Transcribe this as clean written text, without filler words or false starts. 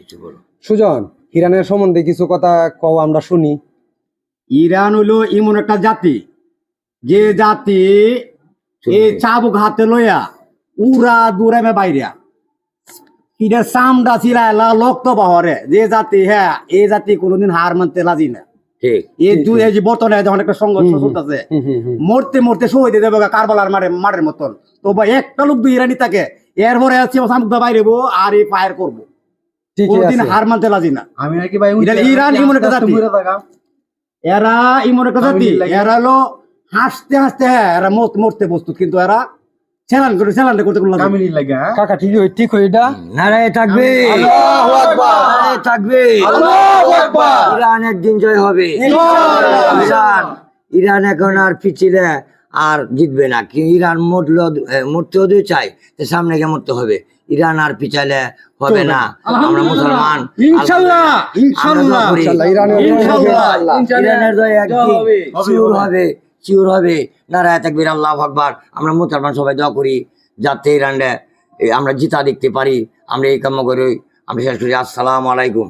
কিছু বলো। সুজন, ইরানের সম্বন্ধে কিছু কথা কও, আমরা শুনি। ইরান হলো এমন একটা জাতি, যে জাতি এই চাবুক হাতে লইয়া উড়া দূরামে বাইরা কিনা চামড়া চিলাইলা লক্ত বাহরে, যে জাতি হ্যাঁ এই জাতি কোনোদিন হার মানতে রাজি না। ঠিক এই যে বর্তমানে যখন একটা সংঘর্ষ চলতেছে, মরতে মরতে শহীদ হয়ে যাবে কারবালার মাঠের মতন, তো বা একটা লোক দুই ইরানি থাকে, এরপরে আছে চামুকটা বাইরেবো আর এই ফায়ার করবো, কোনোদিন হার মানতে রাজি না। আমি নাকি ভাই ইরান এমন একটা জাতি, এরা এমন একটা জাতি, এরা হলো হাসতে হাসতে হ্যাঁ এরা মরতে প্রস্তুত, কিন্তু এরা চ্যালেঞ্জ করতে কোনো লাগে না। কাকা ঠিক হই এটা। নারায়ে তাকবীর, আল্লাহু আকবার, নারায়ে তাকবীর, আল্লাহু আকবার। ইরান একদিন জয় হবে। ইরান এখন আর পিছিলে আর জিতবে না, কি ইরান মরতেও যদি চাই তো সামনে গিয়ে মরতে হবে। ইরান আর পিছালে হবে না। আমরা মুসলমান, ইনশাআল্লাহ ইনশাআল্লাহ ইরানের জয় একদিন শিওর হবে। নারায়ে তাকবীর, আল্লাহু আকবার। আমরা মুসলমান সবাই দোয়া করি যাতে ইরানটা আমরা জিতা দেখতে পারি। আমরা এই কাম্য করি। আমরা শেষ করি। আসসালামু আলাইকুম।